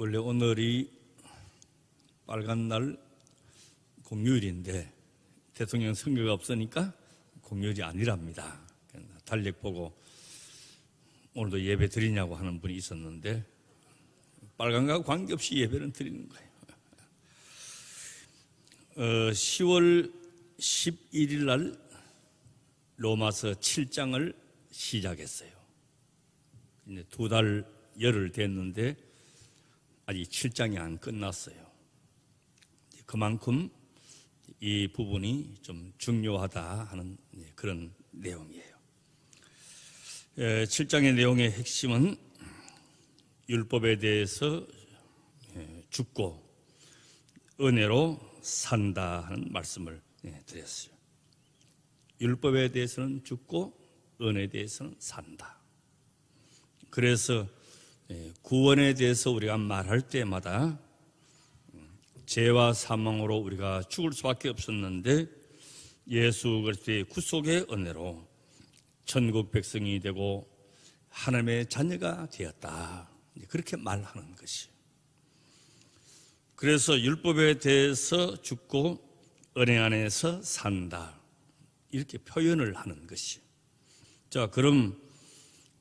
원래 오늘이 빨간 날 공휴일인데 대통령 선거가 없으니까 공휴일이 아니랍니다. 달력 보고 오늘도 예배 드리냐고 하는 분이 있었는데 빨간과 관계없이 예배는 드리는 거예요. 10월 11일 날 로마서 7장을 시작했어요. 이제 2달 열흘 됐는데 아직 7장이 안 끝났어요. 그만큼 이 부분이 좀 중요하다 하는 그런 내용이에요. 7장의 내용의 핵심은 율법에 대해서 죽고 은혜로 산다 하는 말씀을 드렸어요. 율법에 대해서는 죽고 은혜에 대해서는 산다. 그래서 구원에 대해서 우리가 말할 때마다 죄와 사망으로 우리가 죽을 수밖에 없었는데 예수 그리스도의 구속의 은혜로 천국 백성이 되고 하나님의 자녀가 되었다. 그렇게 말하는 것이. 그래서 율법에 대해서 죽고 은혜 안에서 산다. 이렇게 표현을 하는 것이. 자, 그럼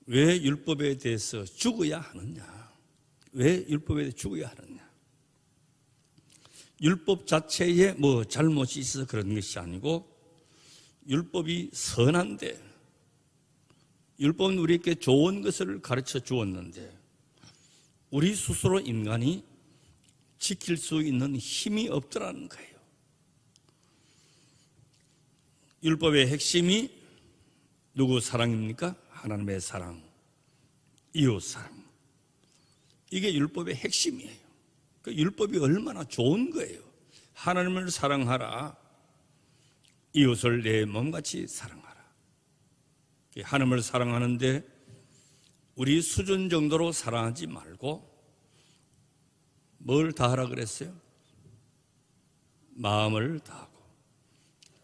왜 율법에 대해서 죽어야 하느냐? 왜 율법에 대해서 죽어야 하느냐? 율법 자체에 뭐 잘못이 있어서 그런 것이 아니고 율법이 선한데 율법은 우리에게 좋은 것을 가르쳐 주었는데 우리 스스로 인간이 지킬 수 있는 힘이 없더라는 거예요. 율법의 핵심이 누구 사랑입니까? 하나님의 사랑, 이웃 사랑. 이게 율법의 핵심이에요. 그 율법이 얼마나 좋은 거예요. 하나님을 사랑하라. 이웃을 내 몸같이 사랑하라. 하나님을 사랑하는데 우리 수준 정도로 사랑하지 말고 뭘 다하라 그랬어요? 마음을 다하고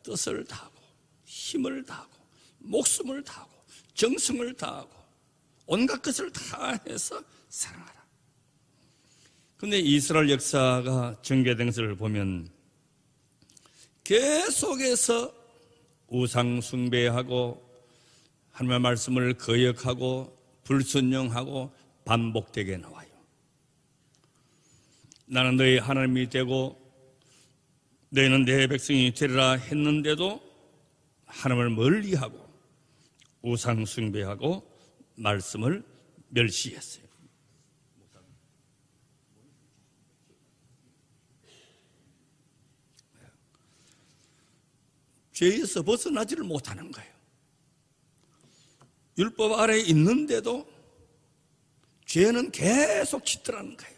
뜻을 다하고 힘을 다하고 목숨을 다하고 정성을 다하고 온갖 것을 다해서 사랑하라. 그런데 이스라엘 역사가 전개된 것을 보면 계속해서 우상 숭배하고 하나님의 말씀을 거역하고 불순종하고 반복되게 나와요. 나는 너희 하나님이 되고 너희는 내 백성이 되리라 했는데도 하나님을 멀리하고 우상 숭배하고 말씀을 멸시했어요. 죄에서 벗어나지를 못하는 거예요. 율법 아래에 있는데도 죄는 계속 짓더라는 거예요.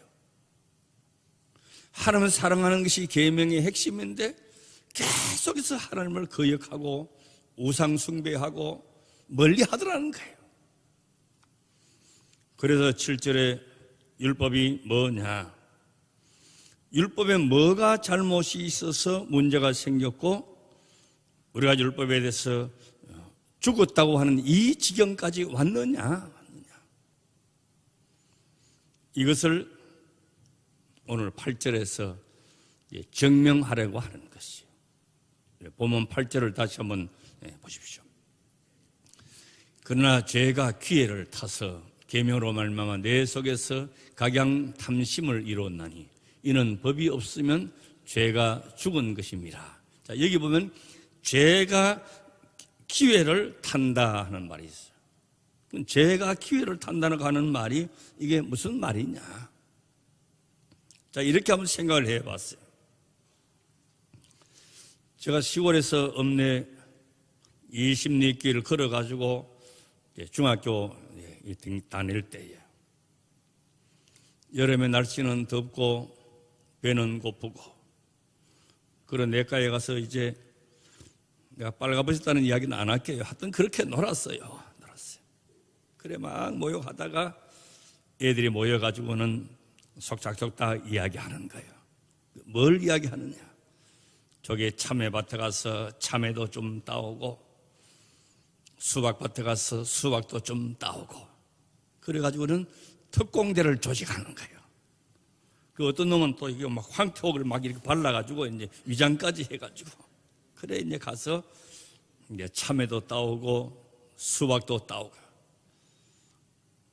하나님을 사랑하는 것이 계명의 핵심인데 계속해서 하나님을 거역하고 우상 숭배하고 멀리 하더라는 거예요. 그래서 7절에 율법이 뭐냐? 율법에 뭐가 잘못이 있어서 문제가 생겼고 우리가 율법에 대해서 죽었다고 하는 이 지경까지 왔느냐? 이것을 오늘 8절에서 증명하려고 하는 것이에요. 본문 8절을 다시 한번 보십시오. 그러나 죄가 기회를 타서 계명으로 말미암아 내 속에서 각양 탐심을 이루었나니 이는 법이 없으면 죄가 죽은 것입니다. 자, 여기 보면 죄가 기회를 탄다 하는 말이 있어요. 죄가 기회를 탄다고 하는 말이 이게 무슨 말이냐? 자, 이렇게 한번 생각을 해봤어요. 제가 시골에서 읍내 20리길을 걸어가지고 중학교 다닐 때에 여름에 날씨는 덥고 배는 고프고 그런 냇가에 가서 이제 내가 빨가벗었다는 이야기는 안 할게요. 하여튼 그렇게 놀았어요. 그래 막 모욕하다가 애들이 모여가지고는 속닥속닥 이야기하는 거예요. 뭘 이야기하느냐? 저기 참외밭에 가서 참외도 좀 따오고 수박밭에 가서 수박도 좀 따오고 그래가지고는 특공대를 조직하는 거예요. 그 어떤 놈은 또 이게 막 황토를 막 이렇게 발라가지고 이제 위장까지 해가지고 그래 이제 가서 이제 참외도 따오고 수박도 따오고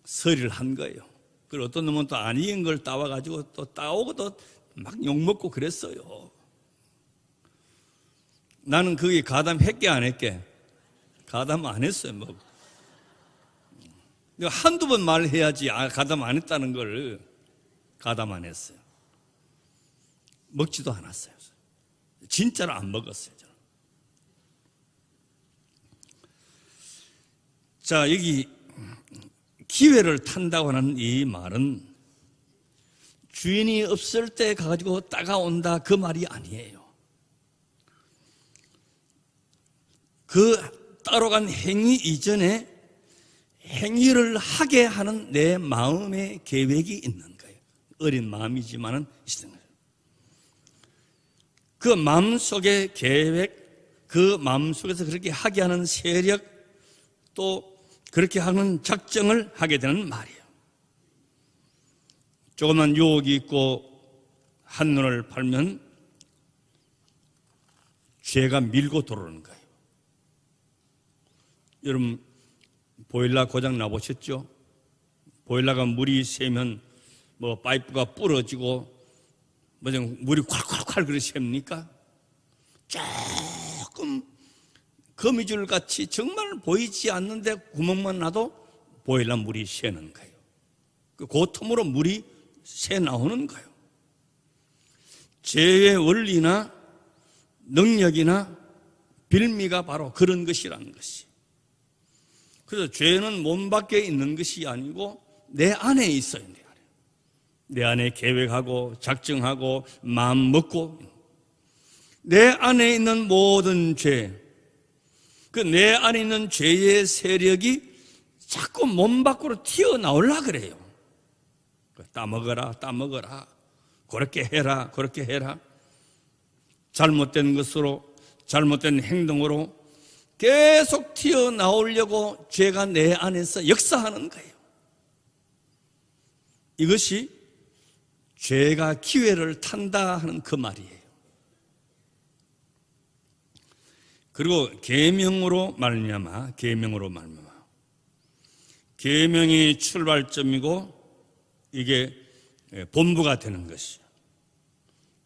서리를 한 거예요. 그리고 어떤 놈은 또 안 익은 걸 따와가지고 또 따오고 또 막 욕먹고 그랬어요. 나는 거기 가담했게 안 했게? 가담 안 했어요. 뭐 한두 번 말해야지 가담 안 했다는 걸 가담 안 했어요. 먹지도 않았어요. 진짜로 안 먹었어요. 저는. 자, 여기 기회를 탄다고 하는 이 말은 주인이 없을 때 가지고 따가온다 그 말이 아니에요. 그 따로 간 행위 이전에 행위를 하게 하는 내 마음의 계획이 있는 거예요. 어린 마음이지만은 있는 거예요. 그 마음속의 계획, 그 마음속에서 그렇게 하게 하는 세력, 또 그렇게 하는 작정을 하게 되는 말이에요. 조그만 유혹이 있고 한눈을 팔면 죄가 밀고 들어오는 거예요. 여러분 보일러 고장 나보셨죠? 보일러가 물이 새면 뭐 파이프가 부러지고 뭐 물이 콸콸콸 그렇게 셉니까? 조금 거미줄 같이 정말 보이지 않는데 구멍만 나도 보일러 물이 새는 거예요. 그 틈으로 물이 새 나오는 거예요. 죄의 원리나 능력이나 빌미가 바로 그런 것이라는 것이. 그래서 죄는 몸 밖에 있는 것이 아니고 내 안에 있어요. 내 안에 계획하고 작정하고 마음 먹고 내 안에 있는 모든 죄, 그 내 안에 있는 죄의 세력이 자꾸 몸 밖으로 튀어나오려고 그래요. 따먹어라, 따먹어라. 그렇게 해라, 그렇게 해라. 잘못된 것으로, 잘못된 행동으로 계속 튀어나오려고 죄가 내 안에서 역사하는 거예요. 이것이 죄가 기회를 탄다 하는 그 말이에요. 그리고 계명으로 말미암아, 계명이 출발점이고 이게 본부가 되는 것이요.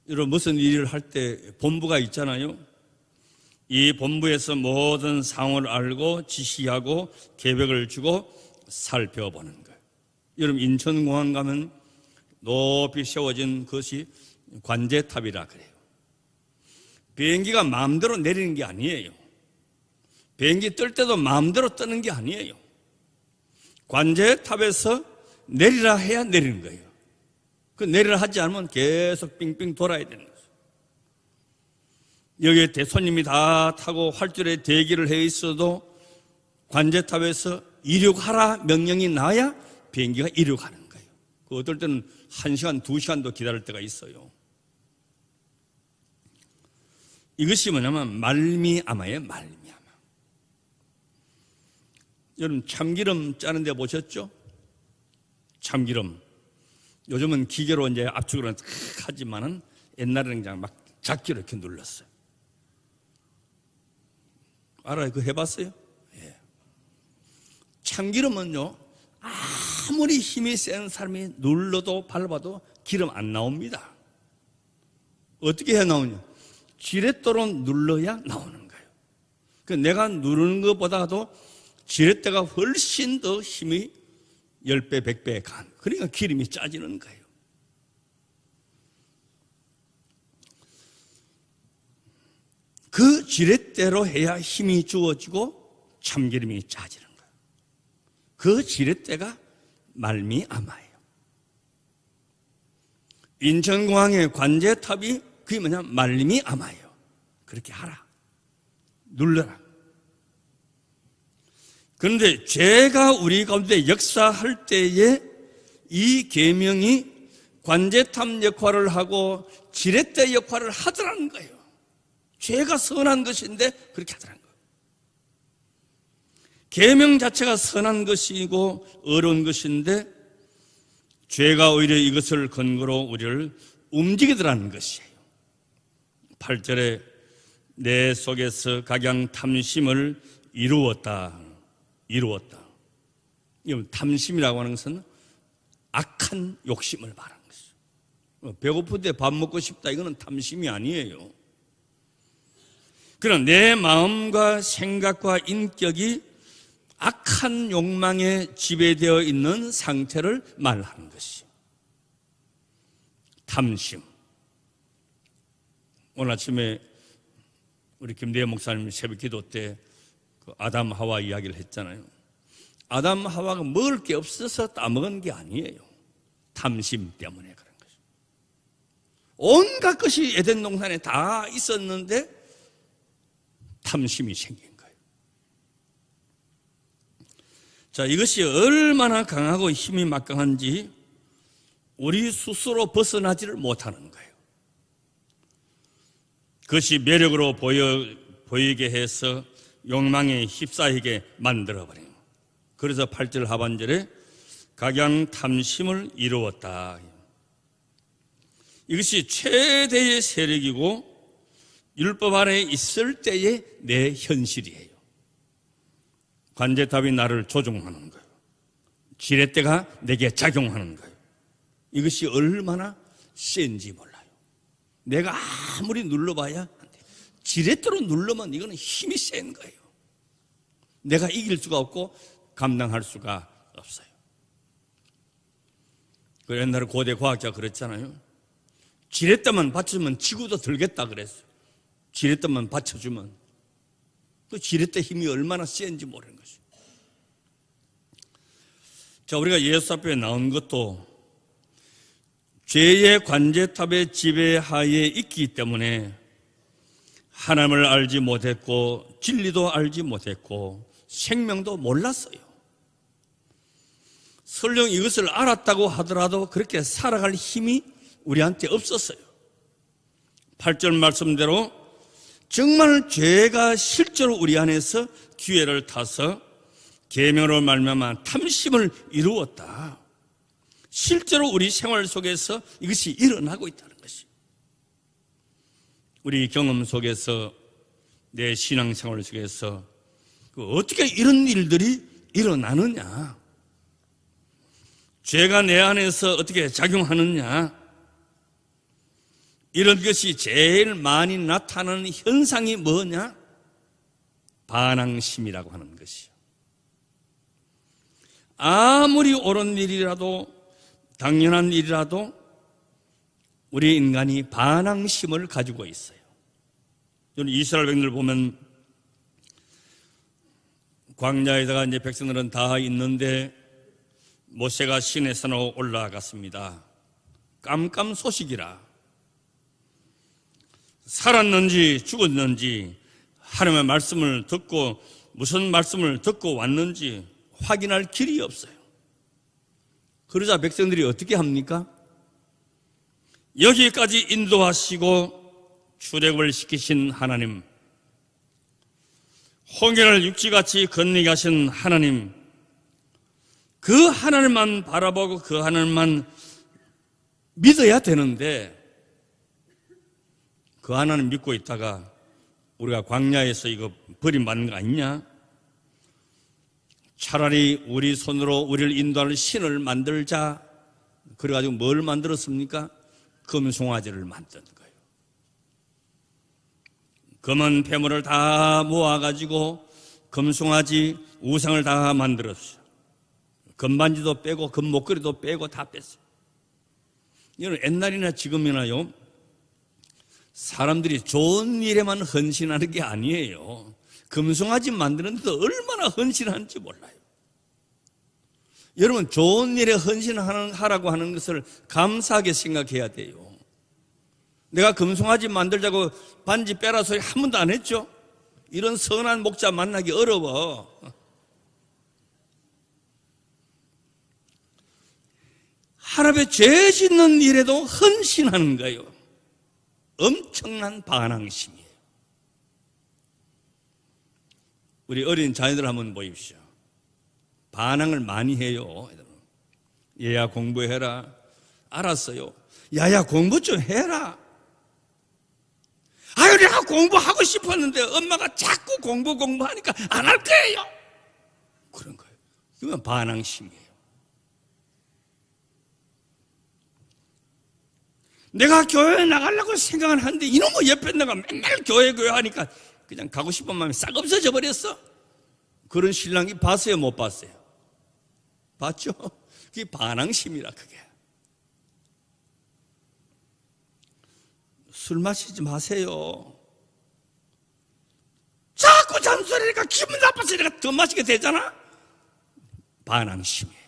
여러분 무슨 일을 할 때 본부가 있잖아요. 이 본부에서 모든 상황을 알고 지시하고 계획을 주고 살펴보는 거예요. 여러분 인천공항 가면 높이 세워진 것이 관제탑이라 그래요. 비행기가 마음대로 내리는 게 아니에요. 비행기 뜰 때도 마음대로 뜨는 게 아니에요. 관제탑에서 내리라 해야 내리는 거예요. 그 내리라 하지 않으면 계속 빙빙 돌아야 되는 거예요. 여기에 대손님이 다 타고 활주로에 대기를 해 있어도 관제탑에서 이륙하라 명령이 나야 비행기가 이륙하는 거예요. 그 어떨 때는 1시간, 2시간도 기다릴 때가 있어요. 이것이 뭐냐면 말미암아의 말미암아. 여러분 참기름 짜는 데 보셨죠? 참기름. 요즘은 기계로 이제 압축을 하지만은 옛날에는 그냥 막 작기로 이렇게 눌렀어요. 알아요? 그거 해봤어요? 예. 참기름은요, 아무리 힘이 센 사람이 눌러도 밟아도 기름 안 나옵니다. 어떻게 해야 나오냐? 지렛대로 눌러야 나오는 거예요. 그 내가 누르는 것보다도 지렛대가 훨씬 더 힘이 10배, 100배 간. 그러니까 기름이 짜지는 거예요. 그 지렛대로 해야 힘이 주어지고 참기름이 짜지는 거예요. 그 지렛대가 말미암아예요. 인천공항의 관제탑이 그게 뭐냐? 말미암아예요. 그렇게 하라. 눌러라. 그런데 죄가 우리 가운데 역사할 때에 이 계명이 관제탑 역할을 하고 지렛대 역할을 하더라는 거예요. 죄가 선한 것인데 그렇게 하더라는 거예요. 계명 자체가 선한 것이고 어려운 것인데 죄가 오히려 이것을 근거로 우리를 움직이더라는 것이에요. 8절에 내 속에서 각양 탐심을 이루었다. 이 탐심이라고 하는 것은 악한 욕심을 말하는 것이죠. 배고플 때 밥 먹고 싶다, 이거는 탐심이 아니에요. 그러나 내 마음과 생각과 인격이 악한 욕망에 지배되어 있는 상태를 말하는 것이죠. 탐심. 오늘 아침에 우리 김대현 목사님 새벽 기도 때 그 아담 하와 이야기를 했잖아요. 아담 하와가 먹을 게 없어서 따먹은 게 아니에요. 탐심 때문에 그런 거죠. 온갖 것이 에덴 동산에 다 있었는데 탐심이 생긴 거예요. 자, 이것이 얼마나 강하고 힘이 막강한지 우리 스스로 벗어나지를 못하는 거예요. 그것이 매력으로 보이게 해서 욕망에 휩싸이게 만들어버려요. 그래서 8절 하반절에 각양 탐심을 이루었다. 이것이 최대의 세력이고 율법 아래에 있을 때의 내 현실이에요. 관제탑이 나를 조종하는 거예요. 지렛대가 내게 작용하는 거예요. 이것이 얼마나 센지 몰라요. 내가 아무리 눌러봐야 안 돼요. 지렛대로 누르면 이거는 힘이 센 거예요. 내가 이길 수가 없고 감당할 수가 없어요. 그 옛날에 고대 과학자가 그랬잖아요. 지렛대만 받쳐주면 지구도 들겠다 그랬어요. 지렛대만 받쳐주면. 그 지렛대 힘이 얼마나 센지 모르는 것이죠. 자, 우리가 예수 앞에 나온 것도 죄의 관제탑의 지배하에 있기 때문에 하나님을 알지 못했고 진리도 알지 못했고 생명도 몰랐어요. 설령 이것을 알았다고 하더라도 그렇게 살아갈 힘이 우리한테 없었어요. 8절 말씀대로 정말 죄가 실제로 우리 안에서 기회를 타서 계명으로 말미암아 탐심을 이루었다. 실제로 우리 생활 속에서 이것이 일어나고 있다는 것이. 우리 경험 속에서 내 신앙생활 속에서 어떻게 이런 일들이 일어나느냐, 죄가 내 안에서 어떻게 작용하느냐, 이런 것이 제일 많이 나타나는 현상이 뭐냐? 반항심이라고 하는 것이요. 아무리 옳은 일이라도 당연한 일이라도 우리 인간이 반항심을 가지고 있어요. 이스라엘 백성들 보면 광야에다가 이제 백성들은 다 있는데 모세가 시내산으로 올라갔습니다. 깜깜소식이라. 살았는지 죽었는지 하나님의 말씀을 듣고 무슨 말씀을 듣고 왔는지 확인할 길이 없어요. 그러자 백성들이 어떻게 합니까? 여기까지 인도하시고 출애굽을 시키신 하나님, 홍해를 육지같이 건너게 하신 하나님, 그 하나님만 바라보고 그 하나님만 믿어야 되는데 그 하나님 믿고 있다가 우리가 광야에서 이거 버림받는 거 아니냐? 차라리 우리 손으로 우리를 인도할 신을 만들자. 그래가지고 뭘 만들었습니까? 금송아지를 만든 거예요. 검은 폐물을 다 모아가지고 금송아지 우상을 다 만들었어요. 금반지도 빼고 금목걸이도 빼고 다 뺐어요. 이건 옛날이나 지금이나요, 사람들이 좋은 일에만 헌신하는 게 아니에요. 금송아지 만드는 데도 얼마나 헌신하는지 몰라요. 여러분, 좋은 일에 헌신하라고 하는 것을 감사하게 생각해야 돼요. 내가 금송아지 만들자고 반지 빼라 소리 한 번도 안 했죠? 이런 선한 목자 만나기 어려워. 하나님의 죄 짓는 일에도 헌신하는 거예요. 엄청난 반항심이에요. 우리 어린 자녀들 한번 보십시오. 반항을 많이 해요. 얘야 공부해라. 알았어요. 야야 공부 좀 해라. 아유, 내가 공부하고 싶었는데 엄마가 자꾸 공부하니까 안 할 거예요. 그런 거예요. 이건 반항심이에요. 내가 교회에 나가려고 생각을 하는데 이놈의 옆에 내가 맨날 교회 하니까 그냥 가고 싶은 마음이 싹 없어져 버렸어. 그런 신랑이 봤어요, 못 봤어요? 봤죠? 그게 반항심이라. 그게 술 마시지 마세요. 자꾸 잔소리니까 기분 나빠서 내가 더 마시게 되잖아. 반항심이에요.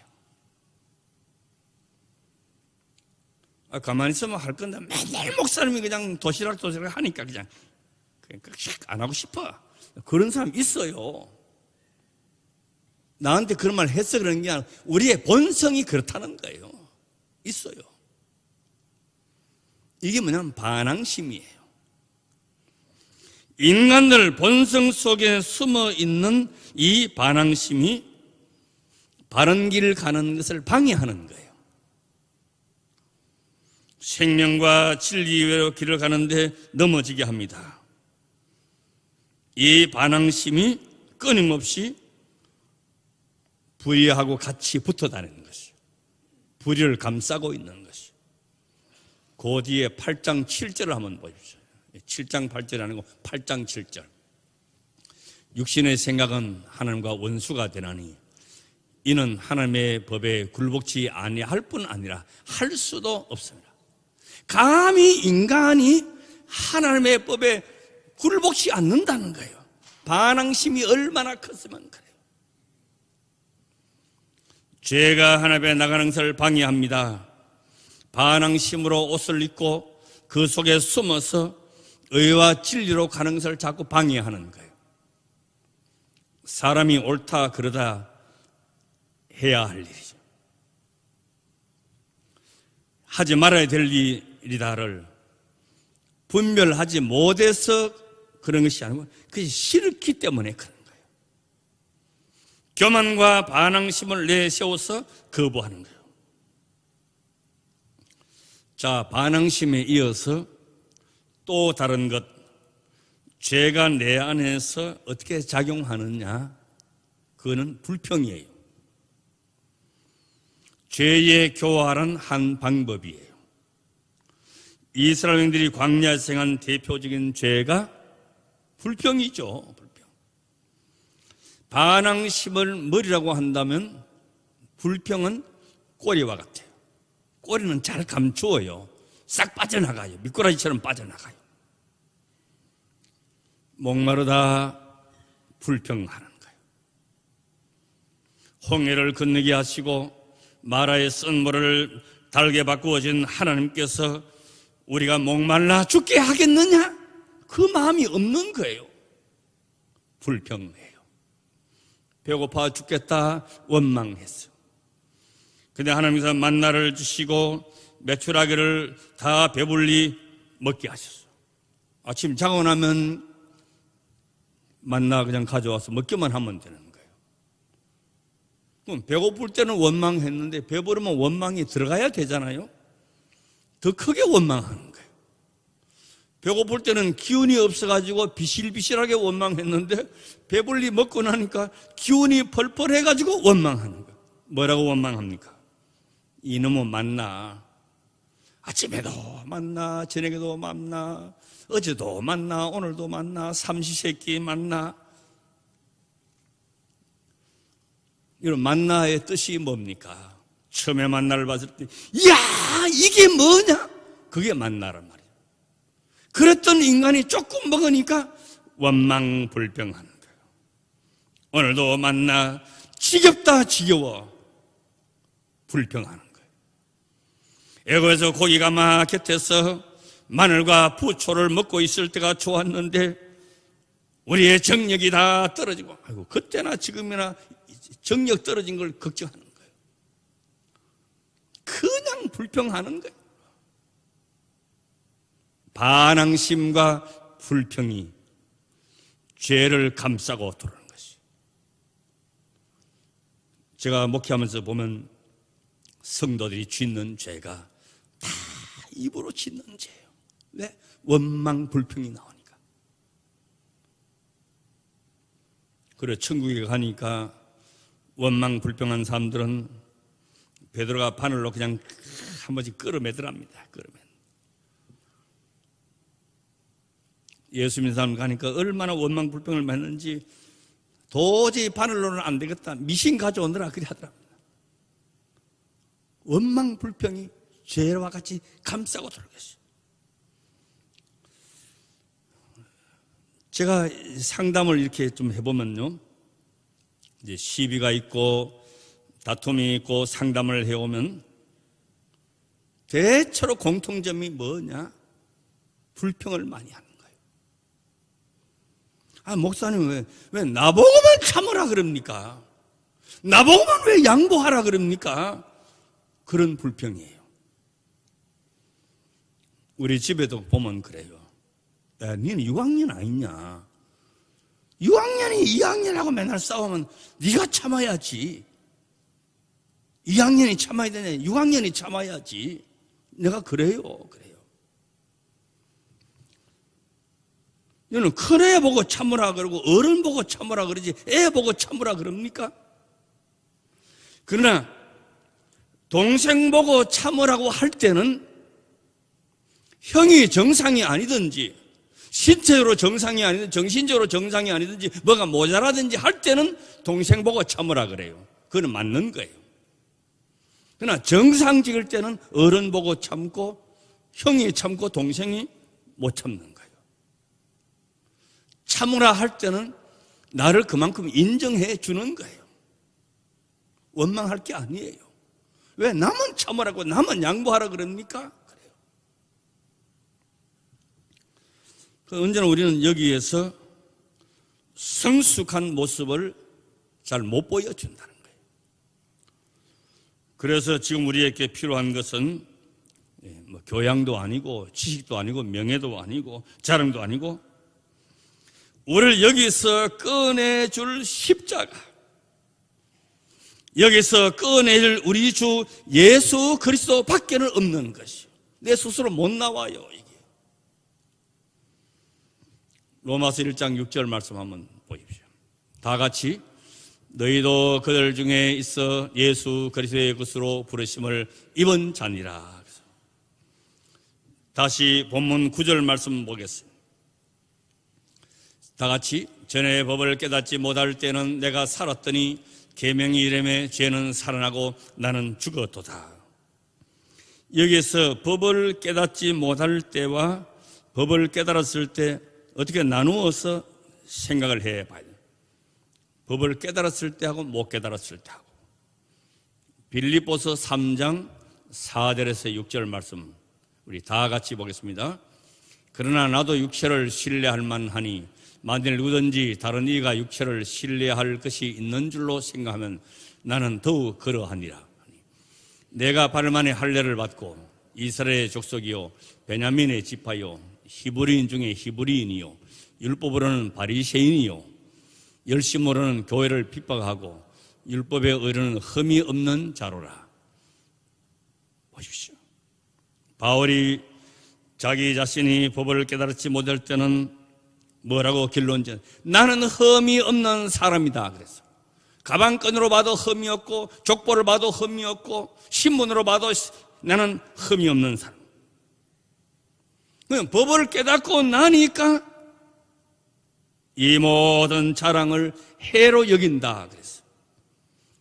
가만히 있으면 할 건데 맨날 목사님이 그냥 도시락 하니까 그냥 안 하고 싶어. 그런 사람 있어요. 나한테 그런 말 해서 그런 게 아니라 우리의 본성이 그렇다는 거예요. 있어요. 이게 뭐냐면 반항심이에요. 인간들 본성 속에 숨어 있는 이 반항심이 바른 길을 가는 것을 방해하는 거예요. 생명과 진리의 길을 가는데 넘어지게 합니다. 이 반항심이 끊임없이 불의하고 같이 붙어 다니는 것이요. 불의를 감싸고 있는 것이요. 그 뒤에 8장 7절을 한번 보십시오. 7장 8절이 아니고 8장 7절. 육신의 생각은 하나님과 원수가 되나니 이는 하나님의 법에 굴복치 아니할 뿐 아니라 할 수도 없습니다. 감히 인간이 하나님의 법에 굴복치 않는다는 거예요. 반항심이 얼마나 컸으면 그래요. 죄가 하나님의 나가는 것을 방해합니다. 반항심으로 옷을 입고 그 속에 숨어서 의와 진리로 가는 것을 자꾸 방해하는 거예요. 사람이 옳다 그러다 해야 할 일이죠. 하지 말아야 될 일이다를 분별하지 못해서 그런 것이 아니고 그것이 싫기 때문에 그런 거예요. 교만과 반항심을 내세워서 거부하는 거예요. 자, 반항심에 이어서 또 다른 것, 죄가 내 안에서 어떻게 작용하느냐, 그거는 불평이에요. 죄의 교활한 한 방법이에요. 이스라엘인들이 광야에서 행한 대표적인 죄가 불평이죠. 불평. 반항심을 머리라고 한다면 불평은 꼬리와 같아요. 꼬리는 잘 감추어요. 싹 빠져나가요. 미꾸라지처럼 빠져나가요. 목마르다 불평하는 거예요. 홍해를 건너게 하시고 마라의 쓴물을 달게 바꾸어진 하나님께서 우리가 목말라 죽게 하겠느냐? 그 마음이 없는 거예요. 불평해요. 배고파 죽겠다 원망했어. 근데 하나님께서 만나를 주시고 메추라기를 다 배불리 먹게 하셨어. 아침 자고 나면 만나 그냥 가져와서 먹기만 하면 되는 거예요. 그럼 배고플 때는 원망했는데 배부르면 원망이 들어가야 되잖아요. 더 크게 원망하는 거예요. 배고플 때는 기운이 없어가지고 비실비실하게 원망했는데 배불리 먹고 나니까 기운이 펄펄 해가지고 원망하는 거예요. 뭐라고 원망합니까? 이놈은 만나. 아침에도 만나, 저녁에도 만나, 어제도 만나, 오늘도 만나, 삼시세끼 만나. 이런 만나의 뜻이 뭡니까? 처음에 만나를 봤을 때, 이야, 이게 뭐냐? 그게 만나란 말이에요. 그랬던 인간이 조금 먹으니까 원망불평하는 거예요. 오늘도 만나, 지겹다, 지겨워. 불평하는 거예요. 애고에서 고기가 막 곁에서 마늘과 부초를 먹고 있을 때가 좋았는데 우리의 정력이 다 떨어지고, 아이고, 그때나 지금이나 정력 떨어진 걸 걱정하는 거예요. 그냥 불평하는 거예요. 반항심과 불평이 죄를 감싸고 들어오는 것이. 제가 목회하면서 보면 성도들이 짓는 죄가 다 입으로 짓는 죄예요. 왜? 원망 불평이 나오니까. 그래 천국에 가니까 원망 불평한 사람들은 베드로가 바늘로 그냥 한 번씩 끌어매더랍니다. 예수 믿는 사람 가니까 얼마나 원망 불평을 했는지 도저히 바늘로는 안 되겠다. 미신 가져오느라 그리 하더랍니다. 원망 불평이 죄와 같이 감싸고 들어갔어요. 제가 상담을 이렇게 좀 해보면요, 이제 시비가 있고 다툼이 있고 상담을 해오면 대체로 공통점이 뭐냐? 불평을 많이 하는 거예요. 아, 목사님 왜 나보고만 참으라 그럽니까? 나보고만 왜 양보하라 그럽니까? 그런 불평이에요. 우리 집에도 보면 그래요. 야, 니는 6학년 아니냐? 6학년이 2학년하고 맨날 싸우면 네가 참아야지. 2학년이 참아야 되냐? 6학년이 참아야지. 내가 그래요. 너는 큰애 보고 참으라 그러고 어른 보고 참으라 그러지 애 보고 참으라 그럽니까? 그러나 동생 보고 참으라고 할 때는 형이 정상이 아니든지 신체적으로 정상이 아니든지 정신적으로 정상이 아니든지 뭐가 모자라든지 할 때는 동생 보고 참으라 그래요. 그건 맞는 거예요. 그러나 정상 찍을 때는 어른 보고 참고 형이 참고 동생이 못 참는 거예요. 참으라 할 때는 나를 그만큼 인정해 주는 거예요. 원망할 게 아니에요. 왜 남은 참으라고 남은 양보하라 그럽니까? 그래요. 언제나 우리는 여기에서 성숙한 모습을 잘 못 보여준다는 거예요. 그래서 지금 우리에게 필요한 것은 뭐 교양도 아니고 지식도 아니고 명예도 아니고 자랑도 아니고 우리를 여기서 꺼내줄 십자가, 여기서 꺼내줄 우리 주 예수 그리스도 밖에는 없는 것이요. 내 스스로 못 나와요. 이게 로마서 1장 6절 말씀 한번 보십시오. 다 같이 너희도 그들 중에 있어 예수 그리스도의 것으로 부르심을 입은 자니라. 다시 본문 9절 말씀 보겠습니다. 다 같이 전에 법을 깨닫지 못할 때는 내가 살았더니 계명이 이름에 죄는 살아나고 나는 죽었도다. 여기서 법을 깨닫지 못할 때와 법을 깨달았을 때 어떻게 나누어서 생각을 해봐야 돼요. 법을 깨달았을 때하고 못 깨달았을 때하고. 빌립보서 3장 4절에서 6절 말씀 우리 다 같이 보겠습니다. 그러나 나도 육체를 신뢰할 만하니 만일 누구든지 다른 이가 육체를 신뢰할 것이 있는 줄로 생각하면 나는 더욱 그러하니라. 내가 발만의 할례를 받고 이스라엘의 족속이요 베냐민의 지파요 히브리인 중에 히브리인이요 율법으로는 바리새인이요 열심으로는 교회를 핍박하고 율법에 의로는 흠이 없는 자로라. 보십시오. 바울이 자기 자신이 법을 깨달지 못할 때는 뭐라고 결론지 나는 흠이 없는 사람이다 그랬어. 가방끈으로 봐도 흠이 없고 족보를 봐도 흠이 없고 신문으로 봐도 나는 흠이 없는 사람. 그냥 법을 깨닫고 나니까 이 모든 자랑을 해로 여긴다 그랬어.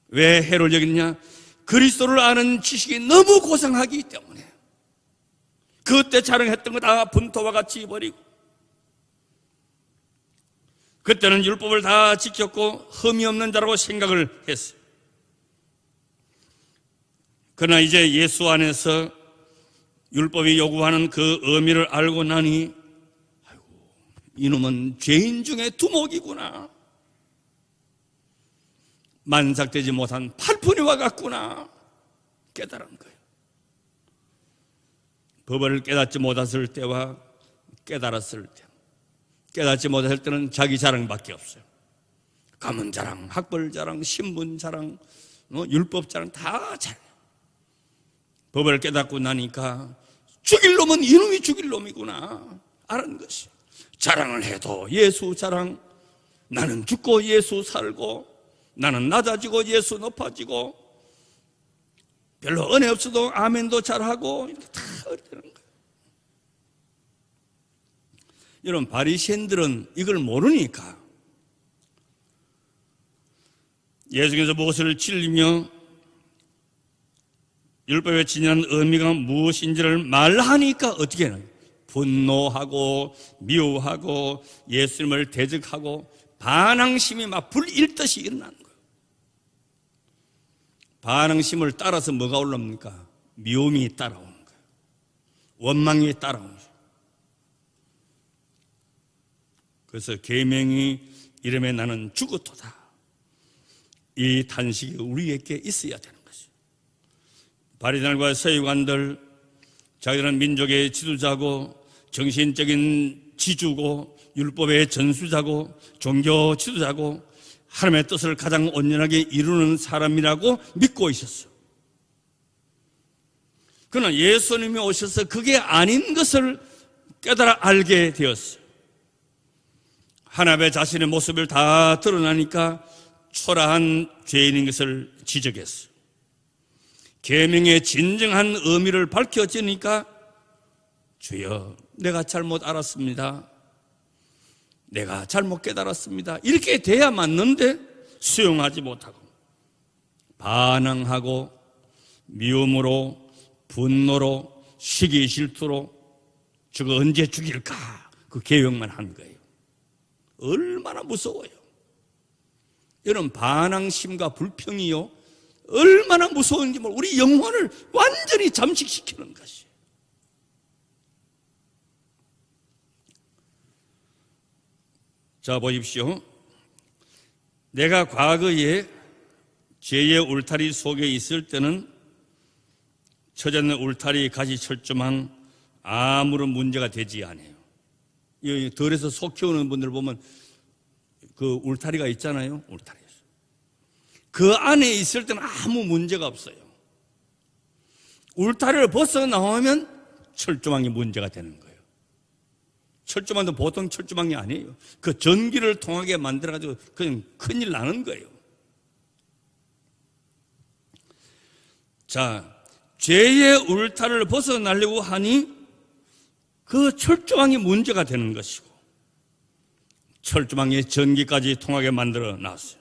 왜 해로 여기느냐? 그리스도를 아는 지식이 너무 고상하기 때문에. 그때 자랑했던 거 다 분토와 같이 버리고 그때는 율법을 다 지켰고 흠이 없는 자라고 생각을 했어요. 그러나 이제 예수 안에서 율법이 요구하는 그 의미를 알고 나니 아이고, 이놈은 죄인 중에 두목이구나. 만삭되지 못한 팔푼이와 같구나 깨달은 거예요. 법을 깨닫지 못했을 때와 깨달았을 때, 깨닫지 못할 때는 자기 자랑밖에 없어요. 가문 자랑, 학벌 자랑, 신분 자랑, 율법 자랑 다 자랑. 법을 깨닫고 나니까 죽일 놈은 이놈이 죽일 놈이구나 알은 것이. 자랑을 해도 예수 자랑, 나는 죽고 예수 살고, 나는 낮아지고 예수 높아지고, 별로 은혜 없어도 아멘도 잘하고, 이렇게 다 되는 거예요. 여러분, 바리새인들은 이걸 모르니까 예수께서 무엇을 찔리며 율법에 지니는 의미가 무엇인지를 말하니까 어떻게 하나요? 분노하고 미워하고 예수님을 대적하고 반항심이 막 불일듯이 일어나는 거예요. 반항심을 따라서 뭐가 올라옵니까? 미움이 따라오는 거예요. 원망이 따라오는 거예요. 그래서 계명이 이름에 나는 죽었도다. 이 탄식이 우리에게 있어야 되는 것이죠. 바리새인과 서기관들, 자기들은 민족의 지도자고 정신적인 지주고 율법의 전수자고 종교 지도자고 하나님의 뜻을 가장 온전하게 이루는 사람이라고 믿고 있었어요. 그러나 예수님이 오셔서 그게 아닌 것을 깨달아 알게 되었어요. 하나님의 자신의 모습을 다 드러나니까 초라한 죄인인 것을 지적했어요. 계명의 진정한 의미를 밝혀지니까 주여 내가 잘못 알았습니다. 내가 잘못 깨달았습니다. 이렇게 돼야 맞는데 수용하지 못하고 반항하고 미움으로 분노로 시기 질투로 저거 언제 죽일까 그 계획만 한 거예요. 얼마나 무서워요. 이런 반항심과 불평이요 얼마나 무서운지 모르고 우리 영혼을 완전히 잠식시키는 것이에요. 자 보십시오. 내가 과거에 죄의 울타리 속에 있을 때는 처졌는 울타리 가시 철조망 아무런 문제가 되지 않아요. 덜에서 소 키우는 분들 보면 그 울타리가 있잖아요. 울타리에서 그 안에 있을 때는 아무 문제가 없어요. 울타리를 벗어나오면 철조망이 문제가 되는 거예요. 철조망도 보통 철조망이 아니에요. 그 전기를 통하게 만들어가지고 그냥 큰일 나는 거예요. 자, 죄의 울타리를 벗어나려고 하니 그 철조망이 문제가 되는 것이고 철조망에 전기까지 통하게 만들어 놨어요.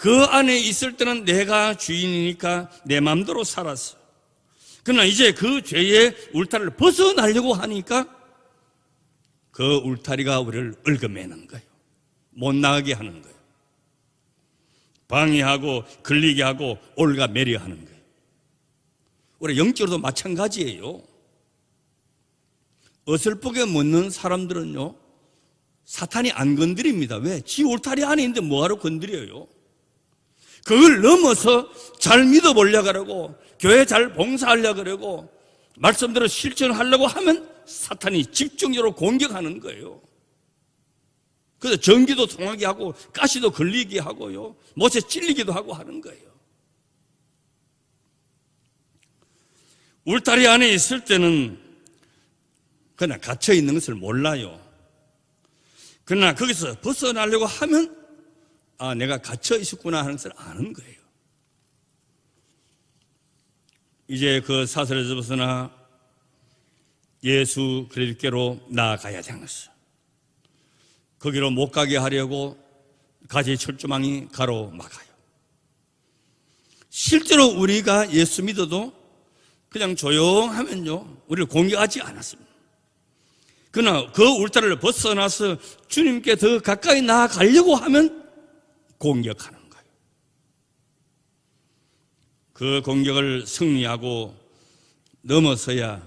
그 안에 있을 때는 내가 주인이니까 내 마음대로 살았어요. 그러나 이제 그 죄의 울타리를 벗어나려고 하니까 그 울타리가 우리를 얽어매는 거예요. 못 나가게 하는 거예요. 방해하고 걸리게 하고 올가매려 하는 거예요. 우리 영적으로도 마찬가지예요. 어설프게 묻는 사람들은요 사탄이 안 건드립니다. 왜? 지 울타리 안에 있는데 뭐하러 건드려요? 그걸 넘어서 잘 믿어보려고 그러고 교회 잘 봉사하려고 그러고 말씀대로 실천하려고 하면 사탄이 집중적으로 공격하는 거예요. 그래서 전기도 통하게 하고 가시도 걸리게 하고요 못에 찔리기도 하고 하는 거예요. 울타리 안에 있을 때는 그냥 갇혀 있는 것을 몰라요. 그러나 거기서 벗어나려고 하면 아, 내가 갇혀 있었구나 하는 것을 아는 거예요. 이제 그 사슬에서 벗어나 예수 그리스도께로 나아가야 되는 것이죠. 거기로 못 가게 하려고 가지 철조망이 가로막아요. 실제로 우리가 예수 믿어도 그냥 조용하면요 우리를 공격하지 않았습니다. 그러나 그 울타리를 벗어나서 주님께 더 가까이 나아가려고 하면 공격하는 거예요. 그 공격을 승리하고 넘어서야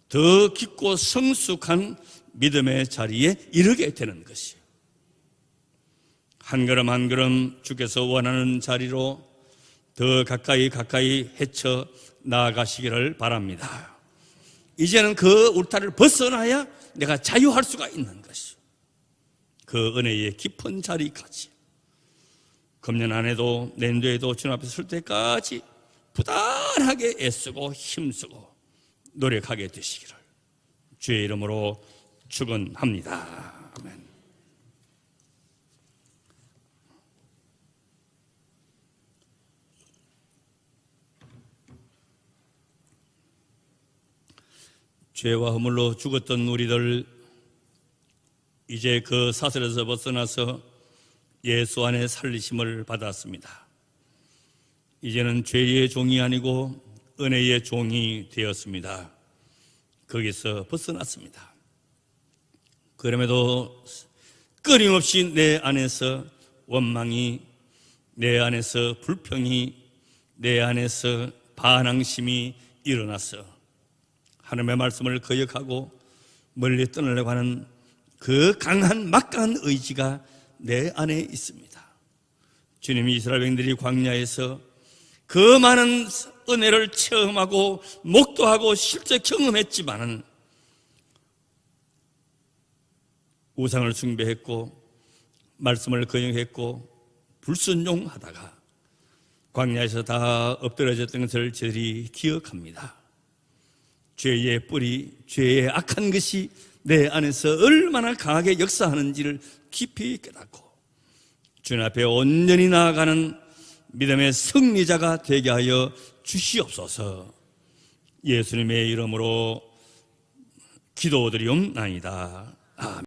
더 깊고 성숙한 믿음의 자리에 이르게 되는 것이에요. 한 걸음 한 걸음 주께서 원하는 자리로 더 가까이 헤쳐 나아가시기를 바랍니다. 이제는 그 울타리를 벗어나야 내가 자유할 수가 있는 것이요. 그 은혜의 깊은 자리까지 금년 안에도 내년도에도 주님 앞에 설 때까지 부단하게 애쓰고 힘쓰고 노력하게 되시기를 주의 이름으로 축원합니다. 아멘. 죄와 허물로 죽었던 우리들, 이제 그 사슬에서 벗어나서 예수 안에 살리심을 받았습니다. 이제는 죄의 종이 아니고 은혜의 종이 되었습니다. 거기서 벗어났습니다. 그럼에도 끊임없이 내 안에서 원망이, 내 안에서 불평이, 내 안에서 반항심이 일어나서 하나님의 말씀을 거역하고 멀리 떠나려고 하는 그 강한 막강한 의지가 내 안에 있습니다. 주님이 이스라엘 백성들이 광야에서 그 많은 은혜를 체험하고 목도하고 실제 경험했지만은 우상을 숭배했고 말씀을 거역했고 불순종하다가 광야에서 다 엎드려졌던 것을 저들이 기억합니다. 죄의 뿌리, 죄의 악한 것이 내 안에서 얼마나 강하게 역사하는지를 깊이 깨닫고 주님 앞에 온전히 나아가는 믿음의 승리자가 되게 하여 주시옵소서. 예수님의 이름으로 기도드리옵나이다. 아멘.